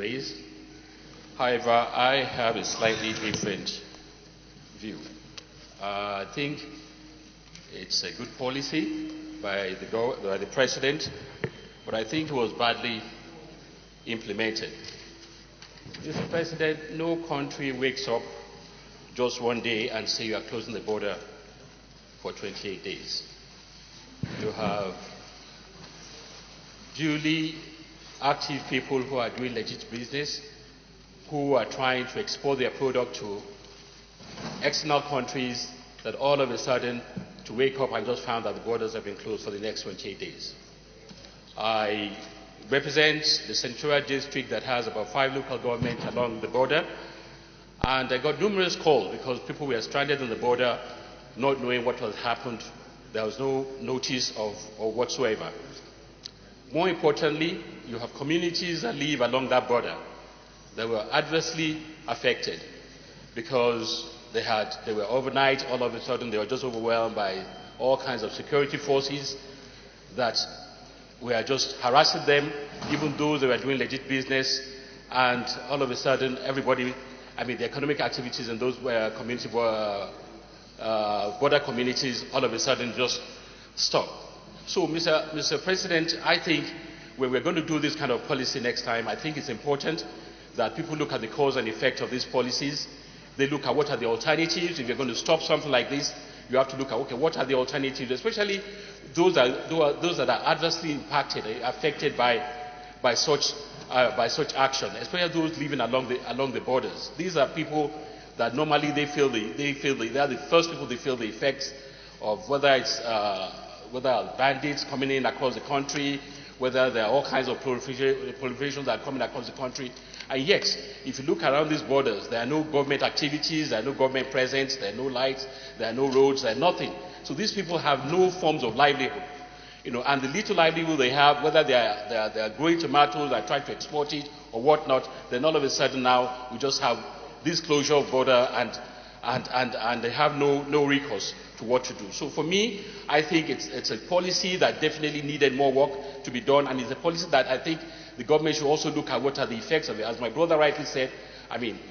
raised. However, I have a slightly different view. I think it's a good policy by the President, but I think it was badly implemented. Mr. President, no country wakes up just one day and say you are closing the border for 28 days. You have duly active people who are doing legit business, who are trying to export their product to external countries, that all of a sudden to wake up and just found that the borders have been closed for the next 28 days. I represent the Senatorial District that has about 5 local governments along the border, and I got numerous calls because people were stranded on the border not knowing what had happened. There was no notice of whatsoever. More importantly, you have communities that live along that border that were adversely affected because they were overnight, all of a sudden they were just overwhelmed by all kinds of security forces that were just harassing them, even though they were doing legit business, and all of a sudden everybody, the economic activities in those border communities all of a sudden just stopped. So, Mr. President, I think when we're going to do this kind of policy next time, I think it's important that people look at the cause and effect of these policies. They look at what are the alternatives. If you're going to stop something like this, you have to look at, okay, what are the alternatives, especially those that are adversely impacted, affected by such action, especially those living along the borders. These are people that normally they are the first people they feel the effects of whether bandits coming in across the country, whether there are all kinds of proliferations that are coming across the country. And yet, if you look around these borders, there are no government activities, there are no government presence, there are no lights, there are no roads, there are nothing. So these people have no forms of livelihood. And the little livelihood they have, whether they are growing tomatoes and trying to export it or whatnot, then all of a sudden now we just have this closure of border and they have no recourse to what to do. So for me, I think it's a policy that definitely needed more work to be done, and it's a policy that I think the government should also look at what are the effects of it. As my brother rightly said,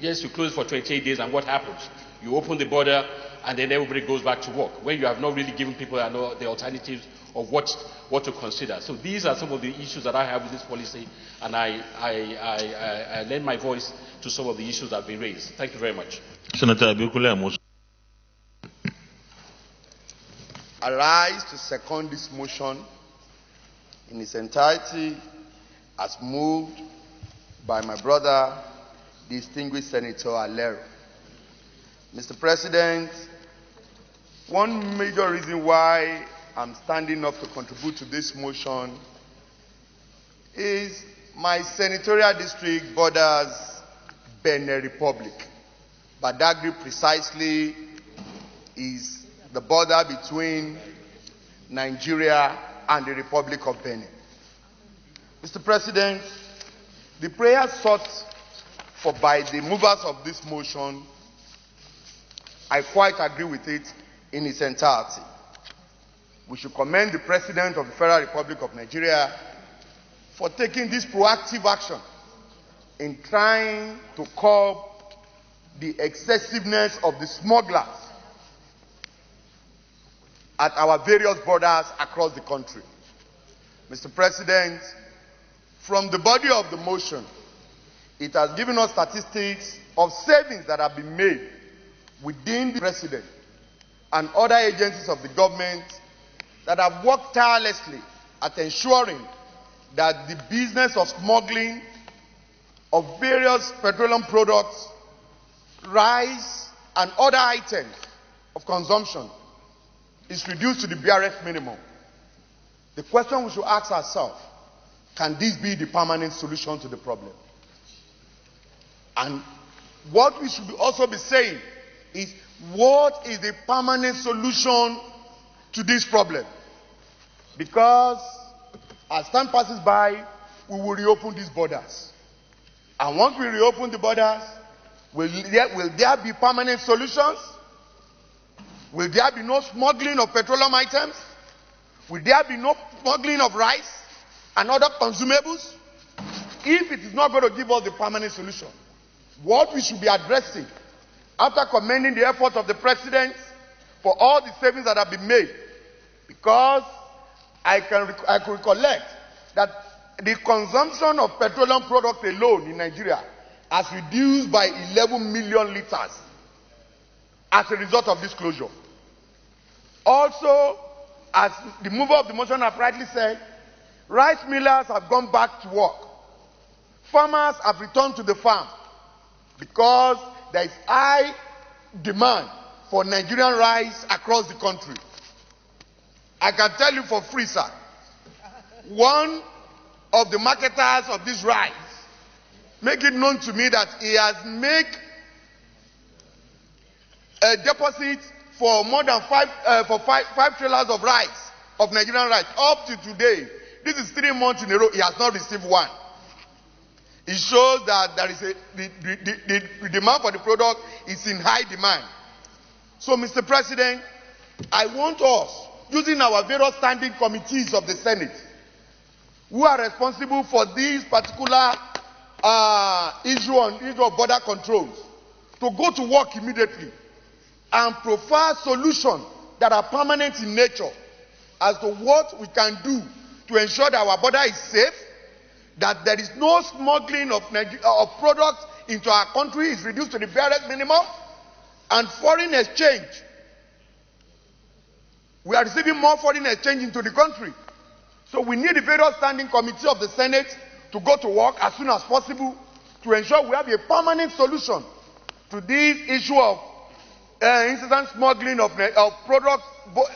yes, you close for 28 days and what happens? You open the border and then everybody goes back to work, when you have not really given people the alternatives of what to consider. So these are some of the issues that I have with this policy, and I lend my voice to some of the issues that have been raised. Thank you very much. Senator Abikule. I rise to second this motion in its entirety as moved by my brother, distinguished Senator Alero. Mr. President, one major reason why I'm standing up to contribute to this motion is my senatorial district borders Benin Republic. Badagry precisely is the border between Nigeria and the Republic of Benin. Mr. President, the prayer sought for by the movers of this motion, I quite agree with it in its entirety. We should commend the President of the Federal Republic of Nigeria for taking this proactive action in trying to curb the excessiveness of the smugglers at our various borders across the country. Mr. President, from the body of the motion, it has given us statistics of savings that have been made within the President and other agencies of the government that have worked tirelessly at ensuring that the business of smuggling of various petroleum products, rice, and other items of consumption is reduced to the barest minimum. The question we should ask ourselves, can this be the permanent solution to the problem? And what we should also be saying is, what is the permanent solution to this problem? Because as time passes by, we will reopen these borders. And once we reopen the borders, will there be permanent solutions? Will there be no smuggling of petroleum items? Will there be no smuggling of rice and other consumables? if it is not going to give us the permanent solution, what we should be addressing, after commending the efforts of the President for all the savings that have been made, because I can recollect that the consumption of petroleum products alone in Nigeria has reduced by 11 million liters as a result of this closure. Also, as the mover of the motion have rightly said, rice millers have gone back to work. Farmers have returned to the farm because there is high demand for Nigerian rice across the country. I can tell you for free, sir, one of the marketers of this rice make it known to me that he has made a deposit for more than five trailers of rice, of Nigerian rice. Up to today, this is 3 months in a row, he has not received one. It shows that there is the demand for the product is in high demand. So, Mr. President, I want us, using our various standing committees of the Senate, who are responsible for this particular issue of border controls, to go to work immediately and provide solutions that are permanent in nature as to what we can do to ensure that our border is safe, that there is no smuggling of products into our country is reduced to the barest minimum, and foreign exchange. We are receiving more foreign exchange into the country. So we need the various standing committee of the Senate to go to work as soon as possible to ensure we have a permanent solution to this issue of incessant smuggling of products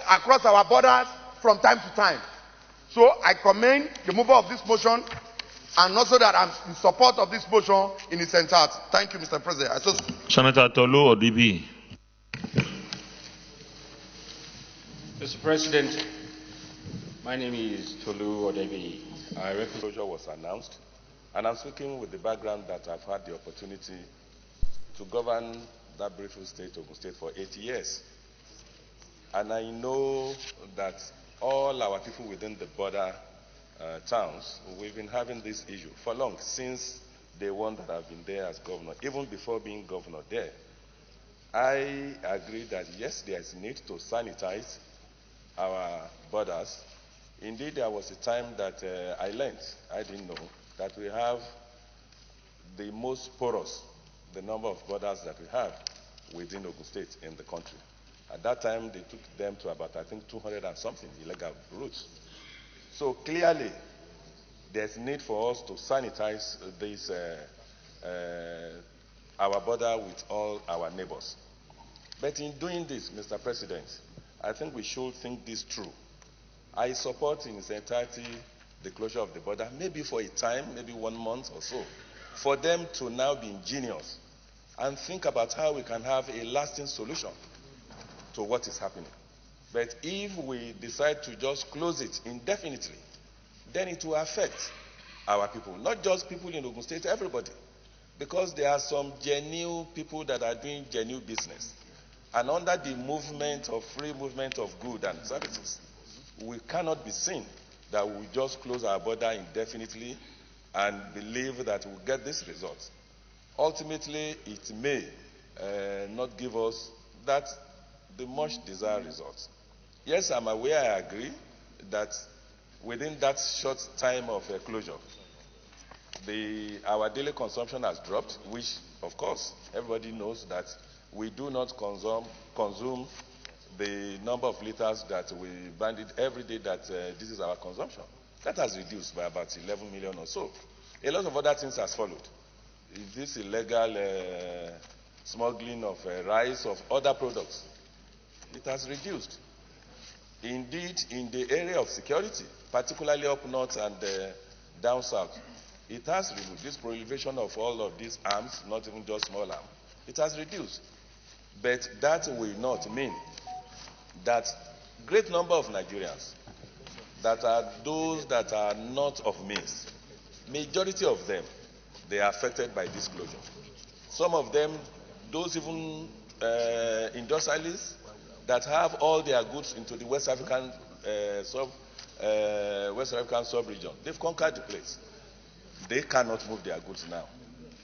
across our borders from time to time. So I commend the mover of this motion, and also that I'm in support of this motion in its entirety. Thank you, Mr. President. Senator Tolu Odibi. Mr. President, my name is Tolu Odibi. Closure was announced, and I'm speaking with the background that I've had the opportunity to govern that beautiful state, Ogun State, for 8 years. And I know that all our people within the border towns, we've been having this issue for long, since the one that I've been there as governor, even before being governor there. I agree that yes, there is need to sanitize our borders. Indeed, there was a time that I learned, I didn't know, that we have the most porous, the number of borders that we have within Ogun State in the country. At that time, they took them to about, I think, 200 and something illegal routes. So clearly, there's need for us to sanitize this, our border with all our neighbors. But in doing this, Mr. President, I think we should think this through. I support in its entirety the closure of the border, maybe for a time, maybe 1 month or so, for them to now be ingenious and think about how we can have a lasting solution to what is happening. But if we decide to just close it indefinitely, then it will affect our people, not just people in Ogun State, everybody. Because there are some genuine people that are doing genuine business. And under the movement of free movement of goods and services, we cannot be seen that we just close our border indefinitely and believe that we'll get this result. Ultimately, it may not give us the much desired results. Yes, I'm aware, I agree, that within that short time of closure, our daily consumption has dropped, which, of course, everybody knows that we do not consume the number of liters that we banded every day that this is our consumption. That has reduced by about 11 million or so. A lot of other things has followed. This illegal smuggling of rice, of other products, it has reduced. Indeed, in the area of security, particularly up north and down south, it has reduced. This proliferation of all of these arms, not even just small arms, it has reduced. But that will not mean that great number of Nigerians that are those that are not of means, majority of them, they are affected by this closure. Some of them, those even industrialists that have all their goods into the West African sub-region, they've conquered the place. They cannot move their goods now.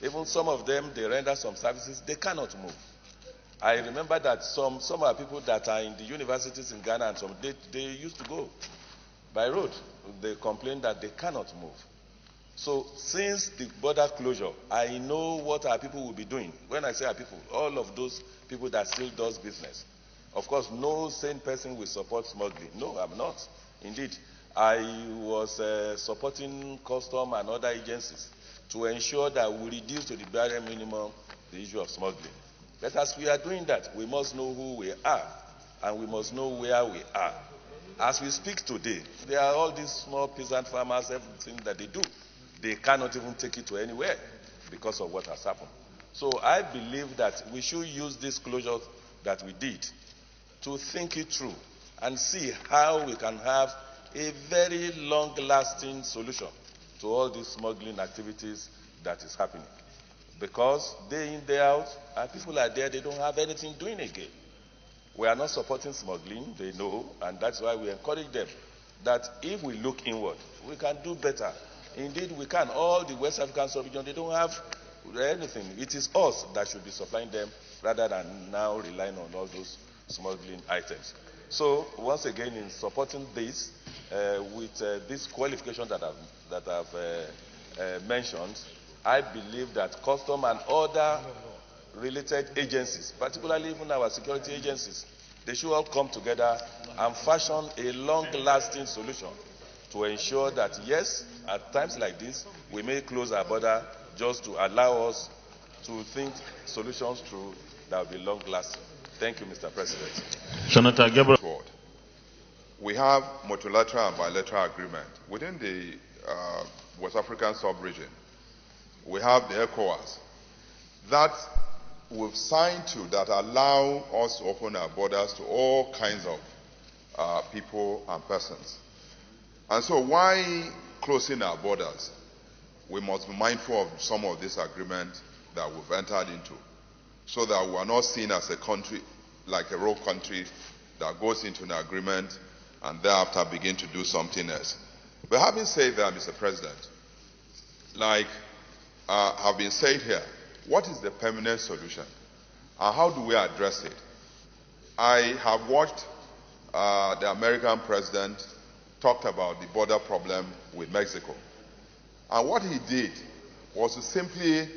Even some of them, they render some services, they cannot move. I remember that some are people that are in the universities in Ghana, and some they used to go by road. They complain that they cannot move. So since the border closure, I know what our people will be doing. When I say our people, all of those people that still does business. Of course, no sane person will support smuggling. No, I'm not. Indeed, I was supporting custom and other agencies to ensure that we reduce to the bare minimum the issue of smuggling. But as we are doing that, we must know who we are, and we must know where we are. As we speak today, there are all these small peasant farmers, everything that they do. They cannot even take it to anywhere because of what has happened. So I believe that we should use this closure that we did to think it through and see how we can have a very long-lasting solution to all these smuggling activities that is happening. Because day in, day out, and people are there, they don't have anything doing again. We are not supporting smuggling, they know, and that's why we encourage them that if we look inward, we can do better. Indeed, we can. All the West African sub-region, they don't have anything. It is us that should be supplying them rather than now relying on all those smuggling items. So, once again, in supporting this, with this qualification that I've mentioned, I believe that custom and other related agencies, particularly even our security agencies, they should all come together and fashion a long-lasting solution to ensure that, yes, at times like this, we may close our border just to allow us to think solutions through that will be long-lasting. Thank you, Mr. President. Senator Gabriel. We have multilateral and bilateral agreement. Within the West African sub-region, we have the ECOWAS that we've signed to that allow us to open our borders to all kinds of people and persons. And so why closing our borders? We must be mindful of some of this agreement that we've entered into, so that we are not seen as a country, like a rogue country that goes into an agreement and thereafter begin to do something else. But having said that, Mr. President, like have been said here, what is the permanent solution? And how do we address it? I have watched the American president talked about the border problem with Mexico. And what he did was to simply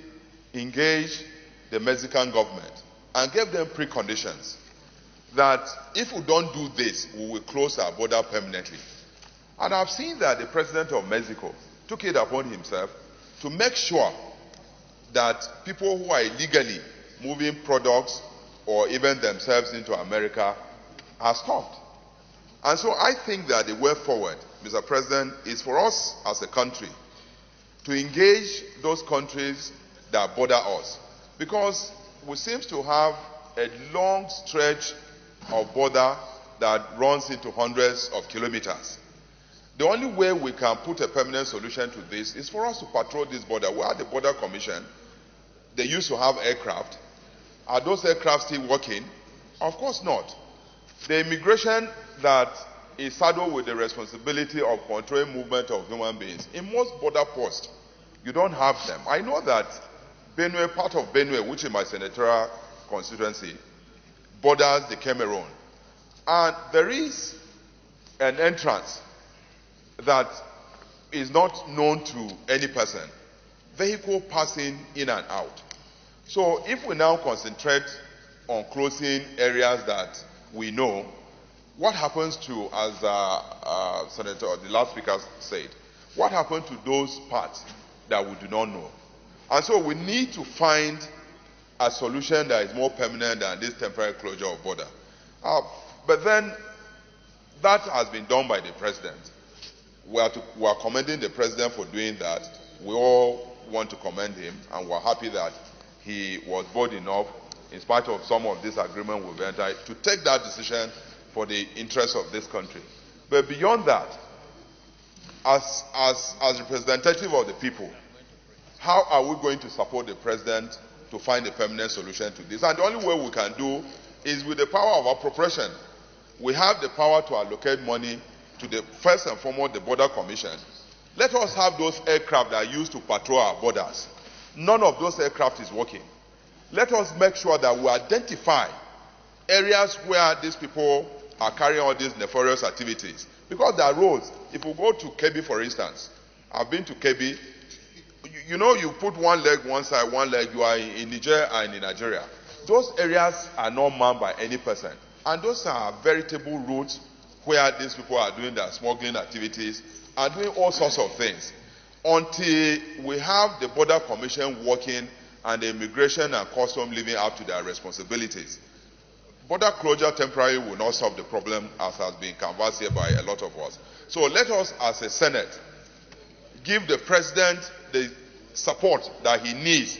engage the Mexican government and gave them preconditions that if we don't do this, we will close our border permanently. And I've seen that the president of Mexico took it upon himself to make sure that people who are illegally moving products or even themselves into America are stopped. And so I think that the way forward, Mr. President, is for us as a country to engage those countries that border us. Because we seem to have a long stretch of border that runs into hundreds of kilometers. The only way we can put a permanent solution to this is for us to patrol this border. We are the Border Commission. They used to have aircraft. Are those aircraft still working? Of course not. The immigration that is saddled with the responsibility of controlling movement of human beings, in most border posts, you don't have them. I know that Benue, part of Benue, which is my senatorial constituency, borders the Cameroon. And there is an entrance that is not known to any person. Vehicle passing in and out. So if we now concentrate on closing areas that we know, what happens to, as Senator, the last speaker said, what happens to those parts that we do not know? And so we need to find a solution that is more permanent than this temporary closure of border. But then that has been done by the president. We are commending the president for doing that. We all want to commend him, and we're happy that he was bold enough, in spite of some of this agreement we've entered, to take that decision for the interests of this country. But beyond that, as representative of the people, how are we going to support the president to find a permanent solution to this? And the only way we can do is with the power of appropriation. We have the power to allocate money to the first and foremost the Border Commission, Let us have those aircraft that are used to patrol our borders. None of those aircraft is working. Let us make sure that we identify areas where these people are carrying all these nefarious activities. Because there are roads. If we go to Kebbi, for instance, I've been to Kebbi. You know, you put one leg one side, one leg, you are in Niger and in Nigeria. Those areas are not manned by any person. And those are veritable routes where these people are doing their smuggling activities and doing all sorts of things. Until we have the Border Commission working and the Immigration and Custom living up to their responsibilities, border closure temporarily will not solve the problem, as has been canvassed here by a lot of us. So let us, as a Senate, give the President the support that he needs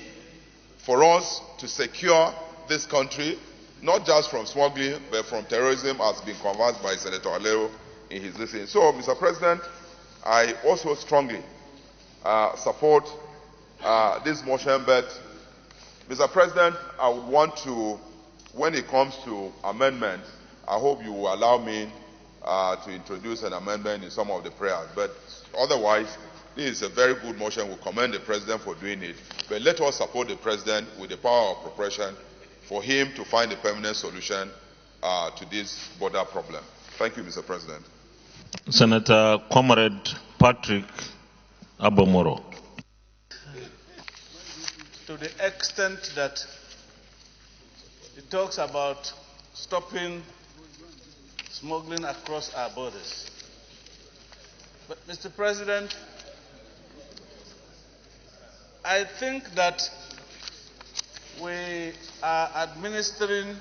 for us to secure this country, not just from smuggling, but from terrorism, as been canvassed by Senator Alero in his listening. So, Mr. President, I also strongly support this motion, but, Mr. President, I would want to, when it comes to amendment, I hope you will allow me to introduce an amendment in some of the prayers. But otherwise, this is a very good motion. We commend the President for doing it. But let us support the President with the power of appropriation for him to find a permanent solution to this border problem. Thank you, Mr. President. Senator Comrade Patrick Abomoro. To the extent that it talks about stopping smuggling across our borders. But, Mr. President, I think that we are administering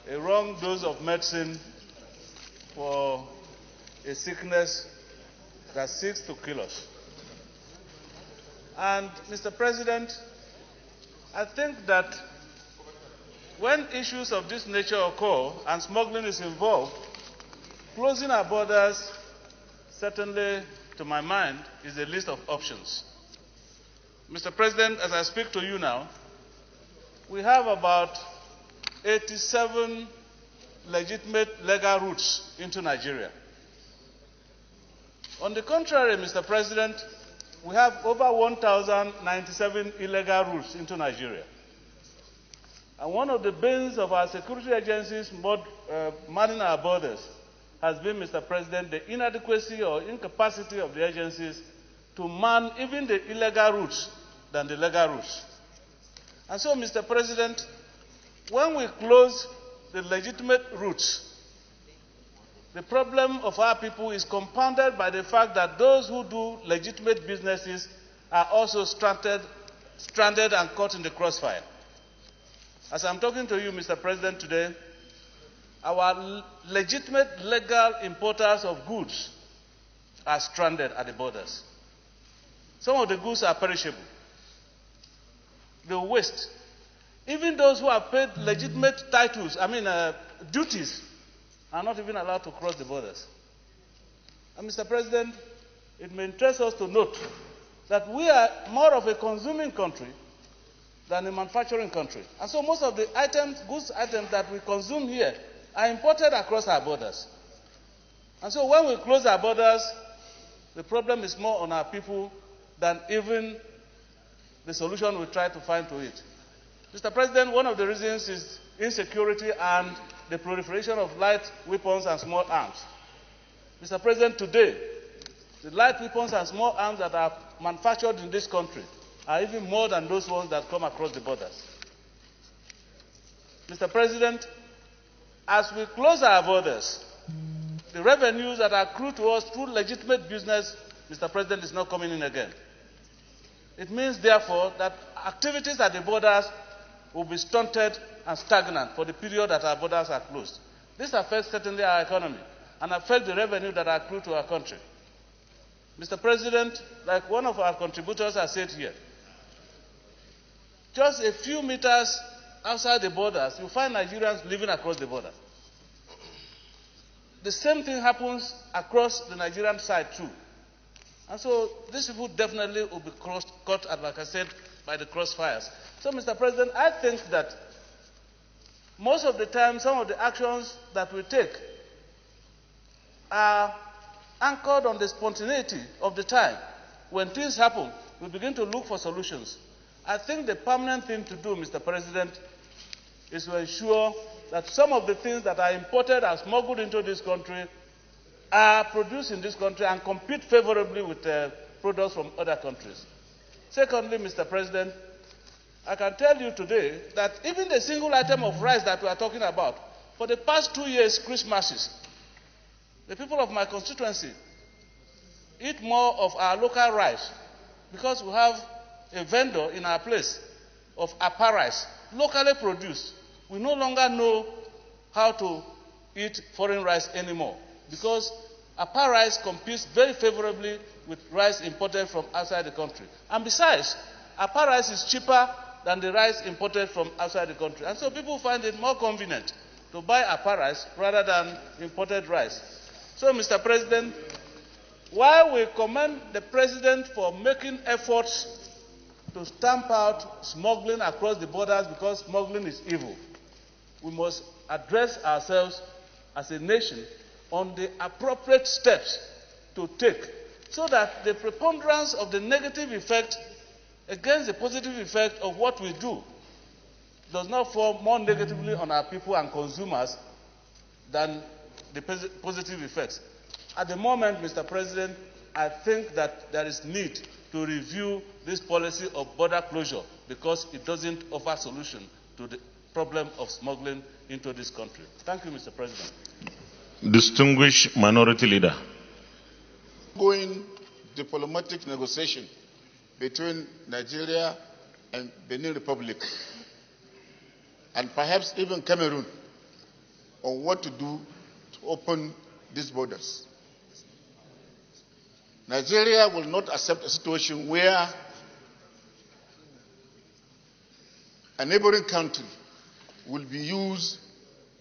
a wrong dose of medicine for a sickness that seeks to kill us. And, Mr. President, I think that when issues of this nature occur and smuggling is involved, closing our borders, certainly, to my mind, is a list of options. Mr. President, as I speak to you now, we have about 87 legitimate legal routes into Nigeria. On the contrary, Mr. President, we have over 1,097 illegal routes into Nigeria. And one of the bans of our security agencies manning our borders has been, Mr. President, the inadequacy or incapacity of the agencies to man even the illegal routes than the legal routes. And so, Mr. President, when we close the legitimate routes, the problem of our people is compounded by the fact that those who do legitimate businesses are also stranded and caught in the crossfire. As I'm talking to you, Mr. President, today, our legitimate legal importers of goods are stranded at the borders. Some of the goods are perishable. They waste. Even those who have paid legitimate titles, duties, are not even allowed to cross the borders. And Mr. President, it may interest us to note that we are more of a consuming country than a manufacturing country. And so most of the goods items that we consume here are imported across our borders. And so when we close our borders, the problem is more on our people than even the solution we try to find to it. Mr. President, one of the reasons is insecurity and the proliferation of light weapons and small arms. Mr. President, today, the light weapons and small arms that are manufactured in this country are even more than those ones that come across the borders. Mr. President, as we close our borders, the revenues that are accrued to us through legitimate business, Mr. President, is not coming in again. It means, therefore, that activities at the borders will be stunted and stagnant for the period that our borders are closed. This affects certainly our economy and affects the revenue that are accrued to our country. Mr. President, like one of our contributors has said here, just a few meters outside the borders, you find Nigerians living across the border. The same thing happens across the Nigerian side too. And so these people definitely will be caught, like I said, by the crossfires. So, Mr. President, I think that most of the time, some of the actions that we take are anchored on the spontaneity of the time. When things happen, we begin to look for solutions. I think the permanent thing to do, Mr. President, is to ensure that some of the things that are imported and smuggled into this country are produced in this country and compete favorably with products from other countries. Secondly, Mr. President, I can tell you today that even the single item of rice that we are talking about, for the past 2 years, Christmases, the people of my constituency eat more of our local rice because we have a vendor in our place of Apa rice, locally produced. We no longer know how to eat foreign rice anymore because Apa rice competes very favorably with rice imported from outside the country. And besides, Apa rice is cheaper than the rice imported from outside the country. And so people find it more convenient to buy Apa rice rather than imported rice. So, Mr. President, while we commend the President for making efforts to stamp out smuggling across the borders because smuggling is evil, we must address ourselves as a nation on the appropriate steps to take so that the preponderance of the negative effect against the positive effect of what we do does not fall more negatively on our people and consumers than the positive effects. At the moment, Mr. President, I think that there is need to review this policy of border closure because it doesn't offer solution to the problem of smuggling into this country. Thank you, Mr. President. Distinguished Minority Leader. Ongoing diplomatic negotiation between Nigeria and Benin Republic, and perhaps even Cameroon, on what to do to open these borders. Nigeria will not accept a situation where a neighboring country will be used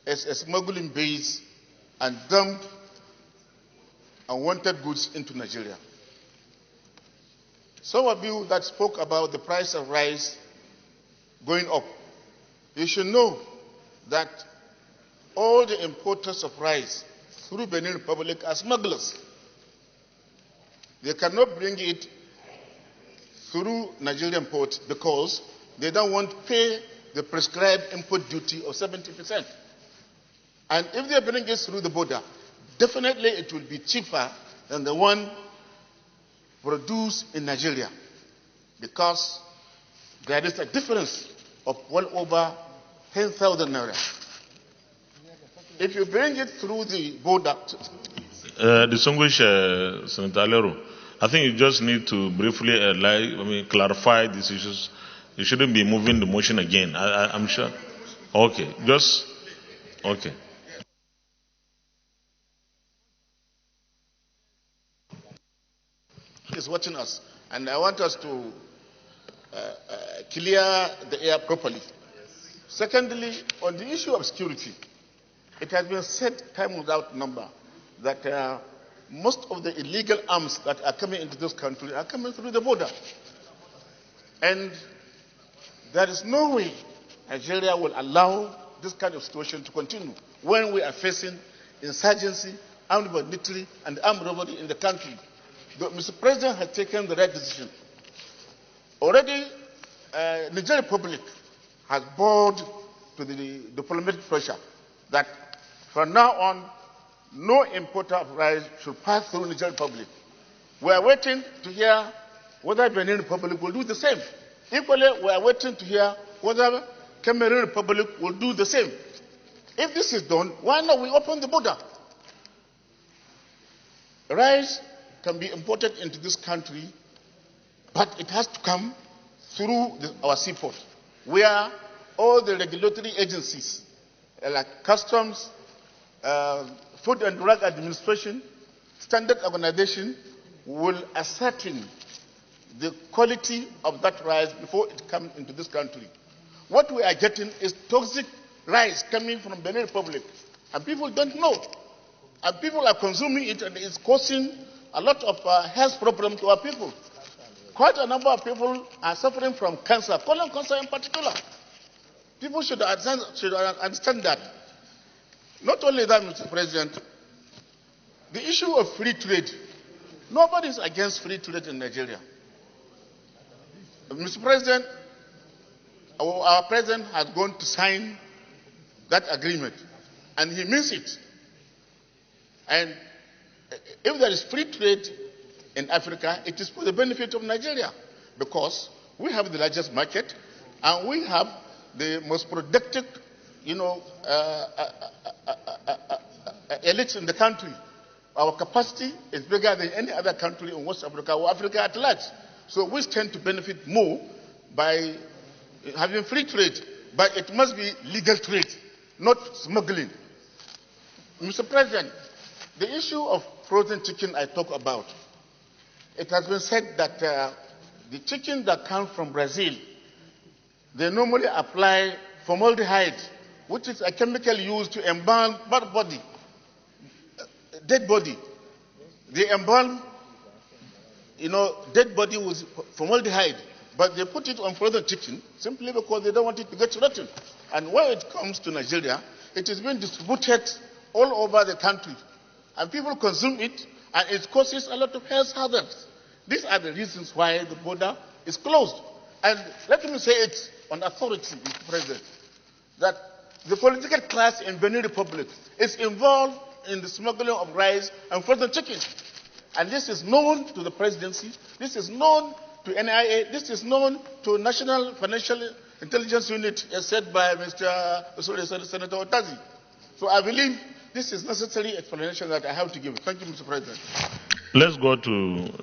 as a smuggling base and dump unwanted goods into Nigeria. Some of you that spoke about the price of rice going up, you should know that all the importers of rice through Benin Republic are smugglers. They cannot bring it through Nigerian ports because they don't want to pay the prescribed import duty of 70%. And if they bring it through the border, definitely it will be cheaper than the one produced in Nigeria because there is a difference of well over 10,000 naira. If you bring it through the border... Distinguished Senator Alero, I think you just need to briefly clarify these issues. You shouldn't be moving the motion again. I'm sure. Okay, just... Okay. Is watching us, and I want us to clear the air properly. Secondly, on the issue of security, it has been said time without number that most of the illegal arms that are coming into this country are coming through the border. And there is no way Nigeria will allow this kind of situation to continue when we are facing insurgency, armed banditry, and armed robbery in the country. Mr. President has taken the right decision. Already, Niger Republic has bowed to the diplomatic pressure that from now on, no importer of rice should pass through Niger Republic. We are waiting to hear whether Benin Republic will do the same. Equally, we are waiting to hear whether Cameroon Republic will do the same. If this is done, why not we open the border? Rice can be imported into this country, but it has to come through our seaport, where all the regulatory agencies, like customs, Food and Drug Administration, Standard Organization, will ascertain the quality of that rice before it comes into this country. What we are getting is toxic rice coming from Benin Republic, and people don't know. And people are consuming it, and it's causing a lot of health problems to our people. Quite a number of people are suffering from cancer, colon cancer in particular. People should understand that. Not only that, Mr. President, the issue of free trade, nobody is against free trade in Nigeria. Mr. President, our president has gone to sign that agreement, and he means it. And if there is free trade in Africa, it is for the benefit of Nigeria, because we have the largest market and we have the most productive, elites in the country. Our capacity is bigger than any other country in West Africa or Africa at large. So we stand to benefit more by having free trade, but it must be legal trade, not smuggling. Mr. President, the issue of frozen chicken I talk about, it has been said that the chicken that comes from Brazil, they normally apply formaldehyde, which is a chemical used to embalm body, dead body. They embalm, dead body with formaldehyde, but they put it on frozen chicken simply because they don't want it to get rotten. And when it comes to Nigeria, it is being distributed all over the country, and people consume it, and it causes a lot of health hazards. These are the reasons why the border is closed. And let me say it on authority, Mr. President, that the political class in Benin Republic is involved in the smuggling of rice and frozen chicken. And this is known to the presidency, this is known to NIA, this is known to National Financial Intelligence Unit, as said by Senator Otazi. So I believe this is necessary explanation that I have to give. Thank you, Mr. President. Let's go to